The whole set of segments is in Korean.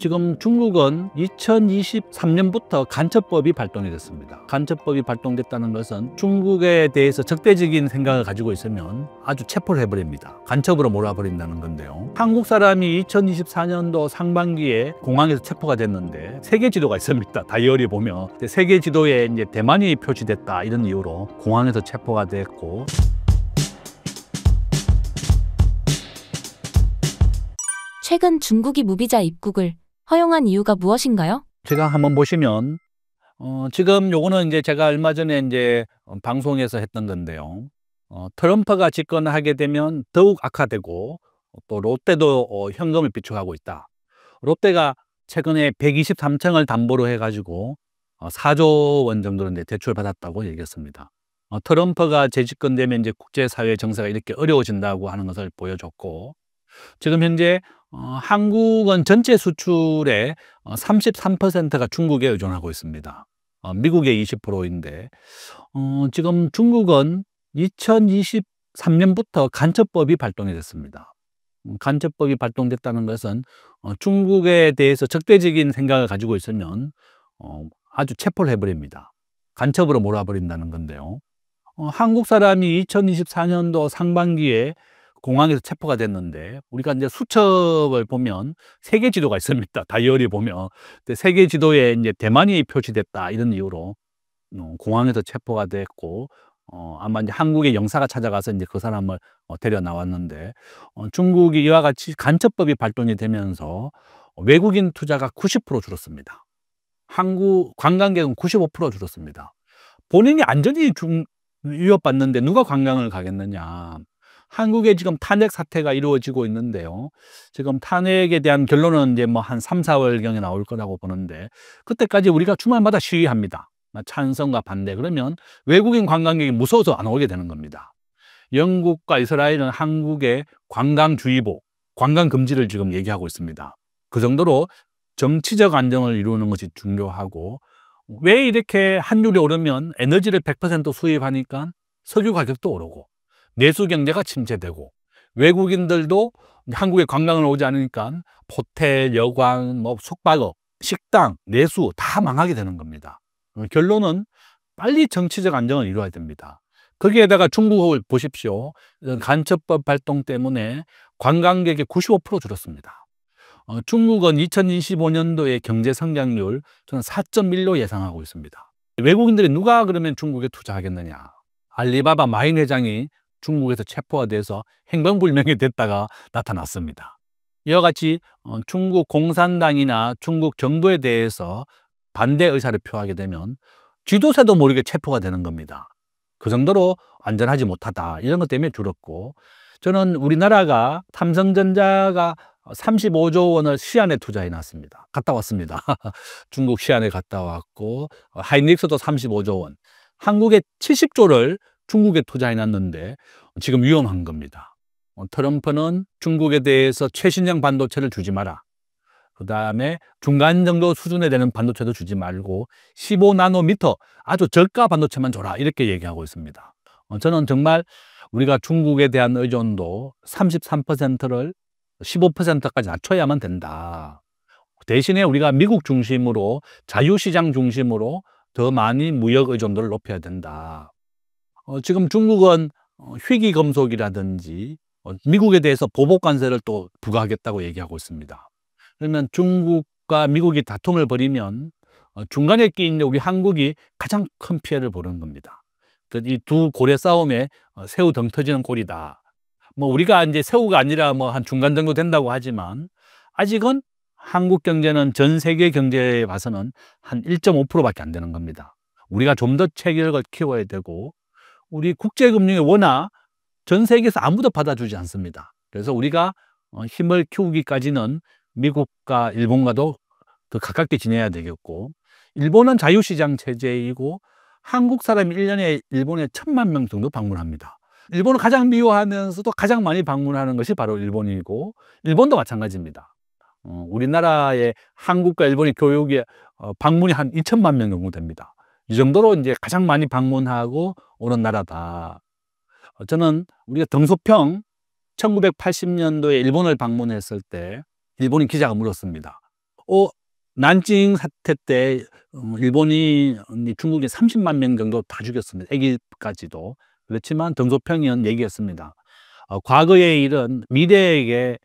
지금 중국은 2023년부터 간첩법이 발동이 됐습니다. 간첩법이 발동됐다는 것은 중국에 대해서 적대적인 생각을 가지고 있으면 아주 체포를 해버립니다. 간첩으로 몰아버린다는 건데요. 한국 사람이 2024년도 상반기에 공항에서 체포가 됐는데 세계 지도가 있습니다. 다이어리 보면 세계 지도에 이제 대만이 표시됐다 이런 이유로 공항에서 체포가 됐고, 최근 중국이 무비자 입국을 허용한 이유가 무엇인가요? 제가 한번 보시면 지금 요거는 이제 제가 얼마 전에 이제 방송에서 했던 건데요. 트럼프가 집권하게 되면 더욱 악화되고 또 롯데도 현금을 비축하고 있다. 롯데가 최근에 123층을 담보로 해가지고 4조 원 정도로 이제 대출을 받았다고 얘기했습니다. 트럼프가 재집권되면 이제 국제사회 정세가 이렇게 어려워진다고 하는 것을 보여줬고, 지금 현재 한국은 전체 수출의 33%가 중국에 의존하고 있습니다. 미국의 20%인데 지금 중국은 2023년부터 간첩법이 발동이 됐습니다. 간첩법이 발동됐다는 것은 중국에 대해서 적대적인 생각을 가지고 있으면 아주 체포를 해버립니다. 간첩으로 몰아버린다는 건데요. 한국 사람이 2024년도 상반기에 공항에서 체포가 됐는데, 우리가 이제 수첩을 보면 세계 지도가 있습니다. 다이어리 보면 세계 지도에 이제 대만이 표시됐다 이런 이유로 공항에서 체포가 됐고, 아마 이제 한국의 영사가 찾아가서 이제 그 사람을 데려 나왔는데, 중국이 이와 같이 간첩법이 발동이 되면서 외국인 투자가 90% 줄었습니다. 한국 관광객은 95% 줄었습니다. 본인이 안전이 위협받는데 누가 관광을 가겠느냐. 한국에 지금 탄핵 사태가 이루어지고 있는데요. 지금 탄핵에 대한 결론은 이제 뭐 한 3, 4월경에 나올 거라고 보는데, 그때까지 우리가 주말마다 시위합니다. 찬성과 반대. 그러면 외국인 관광객이 무서워서 안 오게 되는 겁니다. 영국과 이스라엘은 한국의 관광주의보, 관광 금지를 지금 얘기하고 있습니다. 그 정도로 정치적 안정을 이루는 것이 중요하고, 왜 이렇게 환율이 오르면 에너지를 100% 수입하니까 석유 가격도 오르고, 내수 경제가 침체되고, 외국인들도 한국에 관광을 오지 않으니까 호텔, 여관, 뭐 숙박업, 식당, 내수 다 망하게 되는 겁니다. 결론은 빨리 정치적 안정을 이루어야 됩니다. 거기에다가 중국을 보십시오. 간첩법 발동 때문에 관광객이 95% 줄었습니다. 중국은 2025년도에 경제 성장률 저는 4.1로 예상하고 있습니다. 외국인들이 누가 그러면 중국에 투자하겠느냐. 알리바바 마인 회장이 중국에서 체포가 돼서 행방불명이 됐다가 나타났습니다. 이와 같이 중국 공산당이나 중국 정부에 대해서 반대 의사를 표하게 되면 쥐도새도 모르게 체포가 되는 겁니다. 그 정도로 안전하지 못하다 이런 것 때문에 줄었고, 저는 우리나라가 삼성전자가 35조 원을 시안에 투자해 놨습니다. 갔다 왔습니다. 중국 시안에 갔다 왔고, 하이닉스도 35조 원, 한국의 70조를 중국에 투자해 놨는데 지금 위험한 겁니다. 트럼프는 중국에 대해서 최신형 반도체를 주지 마라. 그 다음에 중간 정도 수준에 되는 반도체도 주지 말고 15나노미터 아주 저가 반도체만 줘라 이렇게 얘기하고 있습니다. 저는 정말 우리가 중국에 대한 의존도 33%를 15%까지 낮춰야만 된다. 대신에 우리가 미국 중심으로 자유시장 중심으로 더 많이 무역 의존도를 높여야 된다. 지금 중국은 희귀금속이라든지 미국에 대해서 보복 관세를 또 부과하겠다고 얘기하고 있습니다. 그러면 중국과 미국이 다툼을 벌이면 중간에 끼인 우리 한국이 가장 큰 피해를 보는 겁니다. 이 두 고래 싸움에 새우 등 터지는 꼴이다. 뭐 우리가 이제 새우가 아니라 뭐 한 중간 정도 된다고 하지만, 아직은 한국 경제는 전 세계 경제에 봐서는 한 1.5%밖에 안 되는 겁니다. 우리가 좀 더 체격을 키워야 되고, 우리 국제금융이 워낙 전 세계에서 아무도 받아주지 않습니다. 그래서 우리가 힘을 키우기까지는 미국과 일본과도 더 가깝게 지내야 되겠고, 일본은 자유시장 체제이고 한국 사람이 1년에 일본에 1,000만 명 정도 방문합니다. 일본을 가장 미워하면서도 가장 많이 방문하는 것이 바로 일본이고, 일본도 마찬가지입니다. 우리나라의 한국과 일본의 교육에 방문이 한 2,000만 명 정도 됩니다. 이 정도로 이제 가장 많이 방문하고 오는 나라다. 저는 우리가 등소평 1980년도에 일본을 방문했을 때 일본인 기자가 물었습니다. 난징 사태 때 일본이 중국인 30만 명 정도 다 죽였습니다. 애기까지도. 그렇지만 등소평이한 얘기였습니다. 과거의 일은 미래에게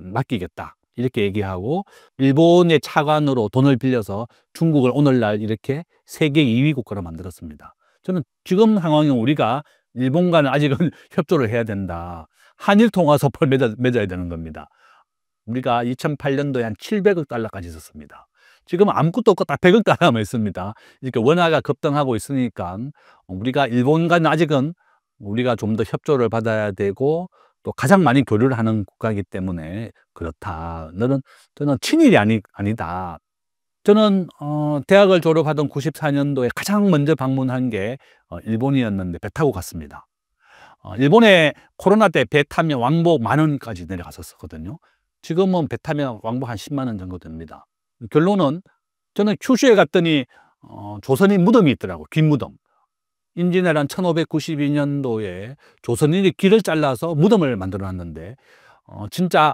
맡기겠다. 이렇게 얘기하고 일본의 차관으로 돈을 빌려서 중국을 오늘날 이렇게 세계 2위 국가로 만들었습니다. 저는 지금 상황에 우리가 일본과는 아직은 협조를 해야 된다. 한일 통화서법을 맺어야 되는 겁니다. 우리가 2008년도에 한 700억 달러까지 있었습니다. 지금 아무것도 없고 딱 100억 달러만 있습니다. 이렇게 원화가 급등하고 있으니까 우리가 일본과는 아직은 우리가 좀 더 협조를 받아야 되고 또 가장 많이 교류를 하는 국가이기 때문에 그렇다. 저는 친일이 아니다. 저는 대학을 졸업하던 94년도에 가장 먼저 방문한 게 일본이었는데 배 타고 갔습니다. 일본에 코로나 때 배 타면 왕복 10,000원까지 내려갔었거든요. 지금은 배 타면 왕복 한 10만 원 정도 됩니다. 결론은 저는 큐슈에 갔더니 조선인 무덤이 있더라고요. 긴 무덤. 임진왜란 1592년도에 조선인이 길을 잘라서 무덤을 만들어 놨는데 진짜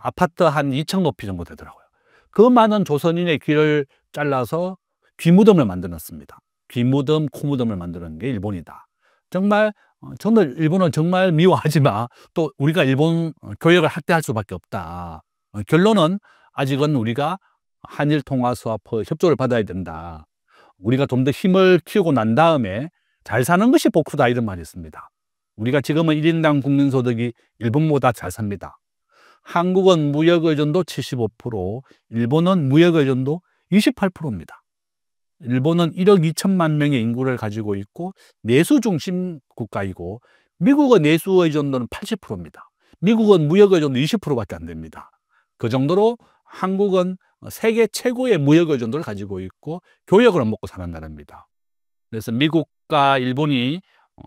아파트 한 2층 높이 정도 되더라고요. 그 많은 조선인의 길을 잘라서 귀무덤을 만들어 놨습니다. 귀무덤, 코무덤을 만드는 게 일본이다. 정말 저는 일본은 정말 미워하지만 또 우리가 일본 교역을 학대할 수밖에 없다. 결론은 아직은 우리가 한일 통화 수합 협조를 받아야 된다. 우리가 좀 더 힘을 키우고 난 다음에 잘 사는 것이 복후다 이런 말이 있습니다. 우리가 지금은 1인당 국민소득이 일본보다 잘 삽니다. 한국은 무역 의존도 75%, 일본은 무역 의존도 28%입니다. 일본은 1억 2천만 명의 인구를 가지고 있고 내수 중심 국가이고 미국은 내수 의존도는 80%입니다. 미국은 무역 의존도 20%밖에 안 됩니다. 그 정도로 한국은 세계 최고의 무역 의존도를 가지고 있고 교역으로 먹고 사는 나라입니다. 그래서 미국과 일본이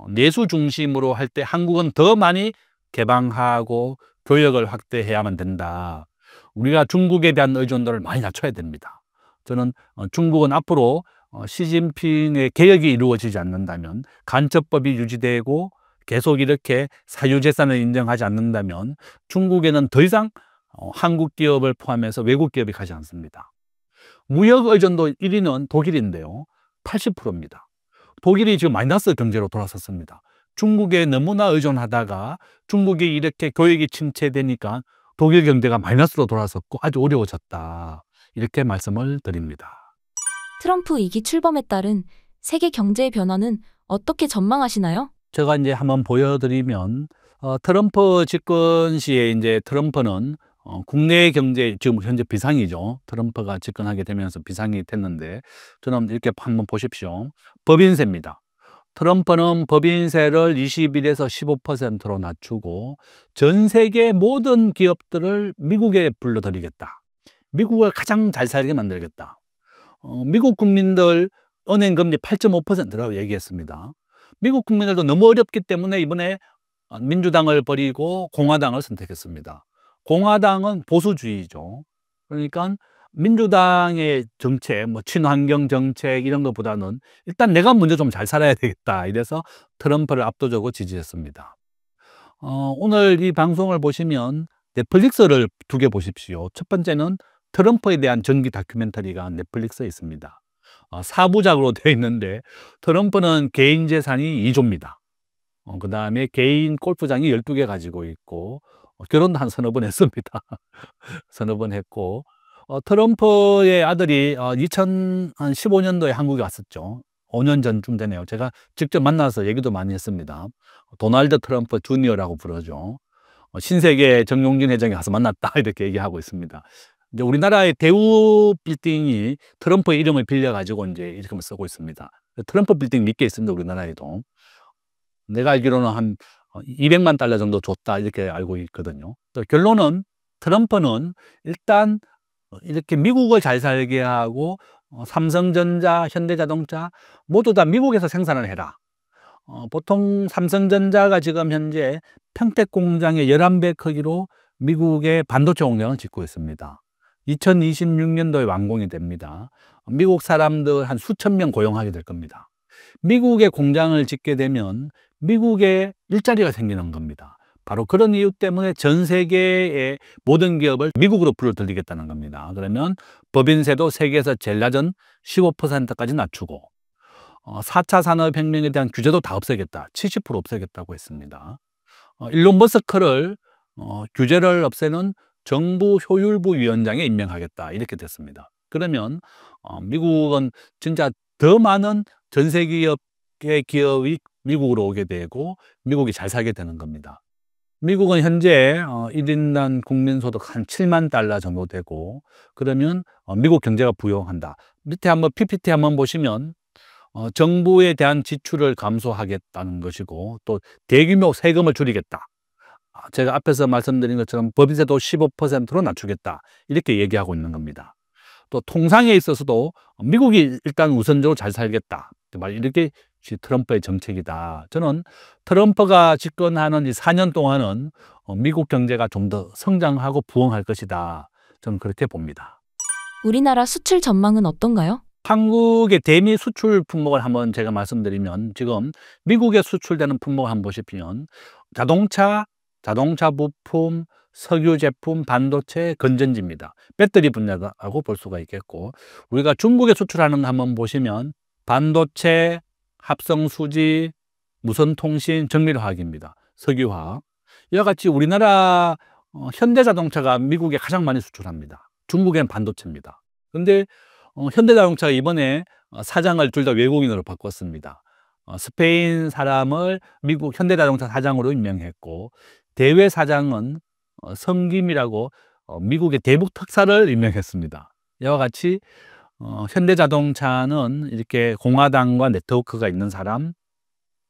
내수 중심으로 할 때 한국은 더 많이 개방하고 교역을 확대해야만 된다. 우리가 중국에 대한 의존도를 많이 낮춰야 됩니다. 저는 중국은 앞으로 시진핑의 개혁이 이루어지지 않는다면 간첩법이 유지되고 계속 이렇게 사유재산을 인정하지 않는다면 중국에는 더 이상 한국 기업을 포함해서 외국 기업이 가지 않습니다. 무역 의존도 1위는 독일인데요. 80%입니다. 독일이 지금 마이너스 경제로 돌아섰습니다. 중국에 너무나 의존하다가 중국이 이렇게 교역이 침체되니까 독일 경제가 마이너스로 돌아섰고 아주 어려워졌다. 이렇게 말씀을 드립니다. 트럼프 2기 출범에 따른 세계 경제의 변화는 어떻게 전망하시나요? 제가 이제 한번 보여드리면 트럼프 집권 시에 이제 트럼프는 국내 경제 지금 현재 비상이죠. 트럼프가 집권하게 되면서 비상이 됐는데 저는 이렇게 한번 보십시오. 법인세입니다. 트럼프는 법인세를 21에서 15%로 낮추고 전 세계 모든 기업들을 미국에 불러들이겠다. 미국을 가장 잘 살게 만들겠다. 미국 국민들 은행 금리 8.5%라고 얘기했습니다. 미국 국민들도 너무 어렵기 때문에 이번에 민주당을 버리고 공화당을 선택했습니다. 공화당은 보수주의죠. 그러니까 민주당의 정책, 뭐 친환경 정책 이런 것보다는 일단 내가 먼저 좀 잘 살아야 되겠다. 이래서 트럼프를 압도적으로 지지했습니다. 오늘 이 방송을 보시면 넷플릭스를 두 개 보십시오. 첫 번째는 트럼프에 대한 정기 다큐멘터리가 넷플릭스에 있습니다. 4부작으로 되어 있는데 트럼프는 개인 재산이 2조입니다. 그 다음에 개인 골프장이 12개 가지고 있고 결혼도 한 서너 번 했습니다. 서너 번 했고 트럼프의 아들이 2015년도에 한국에 왔었죠. 5년 전쯤 되네요. 제가 직접 만나서 얘기도 많이 했습니다. 도널드 트럼프 주니어라고 부르죠. 신세계 정용진 회장이 가서 만났다 이렇게 얘기하고 있습니다. 이제 우리나라의 대우 빌딩이 트럼프의 이름을 빌려가지고 이제 이렇게 쓰고 있습니다. 트럼프 빌딩 몇 개 있습니다. 우리나라에도. 내가 알기로는 한 200만 달러 정도 줬다 이렇게 알고 있거든요. 결론은 트럼프는 일단 이렇게 미국을 잘 살게 하고 삼성전자, 현대자동차 모두 다 미국에서 생산을 해라. 보통 삼성전자가 지금 현재 평택 공장의 11배 크기로 미국의 반도체 공장을 짓고 있습니다. 2026년도에 완공이 됩니다. 미국 사람들 한 수천 명 고용하게 될 겁니다. 미국의 공장을 짓게 되면 미국에 일자리가 생기는 겁니다. 바로 그런 이유 때문에 전 세계의 모든 기업을 미국으로 불러들이겠다는 겁니다. 그러면 법인세도 세계에서 제일 낮은 15%까지 낮추고 4차 산업혁명에 대한 규제도 다 없애겠다. 70% 없애겠다고 했습니다. 일론 머스크를 규제를 없애는 정부 효율부 위원장에 임명하겠다. 이렇게 됐습니다. 그러면 미국은 진짜 더 많은 전 세계 기업이 미국으로 오게 되고 미국이 잘 살게 되는 겁니다. 미국은 현재 1인당 국민소득 한 7만 달러 정도 되고, 그러면 미국 경제가 부양한다. 밑에 한번 PPT 한번 보시면 정부에 대한 지출을 감소하겠다는 것이고, 또 대규모 세금을 줄이겠다. 제가 앞에서 말씀드린 것처럼 법인세도 15%로 낮추겠다. 이렇게 얘기하고 있는 겁니다. 또 통상에 있어서도 미국이 일단 우선적으로 잘 살겠다. 이렇게 트럼프의 정책이다. 저는 트럼프가 집권하는 이 4년 동안은 미국 경제가 좀 더 성장하고 부흥할 것이다. 저는 그렇게 봅니다. 우리나라 수출 전망은 어떤가요? 한국의 대미 수출 품목을 한번 제가 말씀드리면, 지금 미국에 수출되는 품목을 한번 보시면 자동차 부품, 석유 제품, 반도체, 건전지입니다. 배터리 분야라고 볼 수가 있겠고, 우리가 중국에 수출하는 거 한번 보시면 반도체, 합성수지, 무선통신, 정밀화학입니다. 석유화학. 이와 같이 우리나라 현대자동차가 미국에 가장 많이 수출합니다. 중국엔 반도체입니다. 그런데 현대자동차가 이번에 사장을 둘 다 외국인으로 바꿨습니다. 스페인 사람을 미국 현대자동차 사장으로 임명했고, 대외 사장은 성김이라고 미국의 대북 특사를 임명했습니다. 이와 같이 현대자동차는 이렇게 공화당과 네트워크가 있는 사람,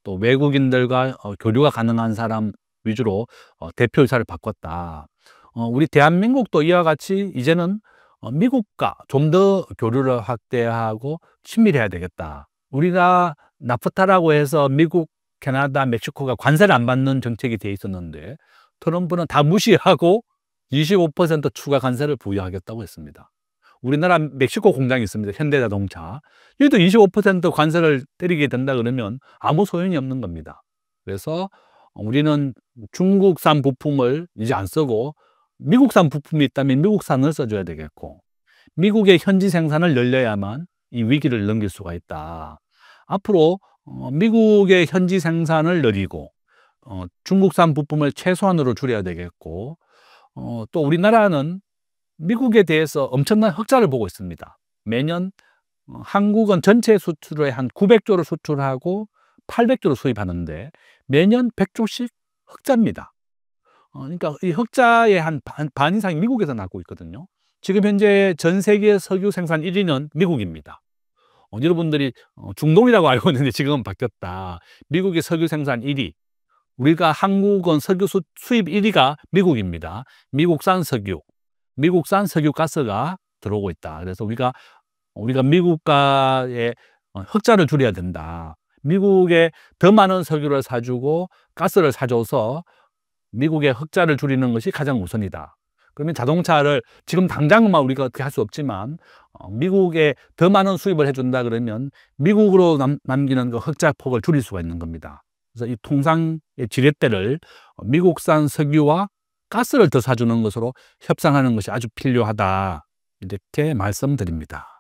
또 외국인들과 교류가 가능한 사람 위주로 대표이사를 바꿨다. 우리 대한민국도 이와 같이 이제는 미국과 좀 더 교류를 확대하고 친밀해야 되겠다. 우리가 나프타라고 해서 미국, 캐나다, 멕시코가 관세를 안 받는 정책이 돼 있었는데, 트럼프는 다 무시하고 25% 추가 관세를 부여하겠다고 했습니다. 우리나라 멕시코 공장이 있습니다. 현대자동차. 여기도 25% 관세를 때리게 된다 그러면 아무 소용이 없는 겁니다. 그래서 우리는 중국산 부품을 이제 안 쓰고 미국산 부품이 있다면 미국산을 써줘야 되겠고, 미국의 현지 생산을 늘려야만 이 위기를 넘길 수가 있다. 앞으로 미국의 현지 생산을 늘리고 중국산 부품을 최소한으로 줄여야 되겠고, 또 우리나라는 미국에 대해서 엄청난 흑자를 보고 있습니다. 매년 한국은 전체 수출의 한 900조를 수출하고 800조를 수입하는데 매년 100조씩 흑자입니다. 그러니까 이 흑자의 한 반 이상이 미국에서 나고 있거든요. 지금 현재 전 세계 석유 생산 1위는 미국입니다. 여러분들이 중동이라고 알고 있는데 지금은 바뀌었다. 미국의 석유 생산 1위. 우리가 한국은 석유 수입 1위가 미국입니다. 미국산 석유가스가 들어오고 있다. 그래서 우리가 미국과의 흑자를 줄여야 된다. 미국에 더 많은 석유를 사주고 가스를 사줘서 미국의 흑자를 줄이는 것이 가장 우선이다. 그러면 자동차를 지금 당장만 우리가 어떻게 할 수 없지만 미국에 더 많은 수입을 해준다 그러면 미국으로 남기는 그 흑자 폭을 줄일 수가 있는 겁니다. 그래서 이 통상의 지렛대를 미국산 석유와 가스를 더 사주는 것으로 협상하는 것이 아주 필요하다. 이렇게 말씀드립니다.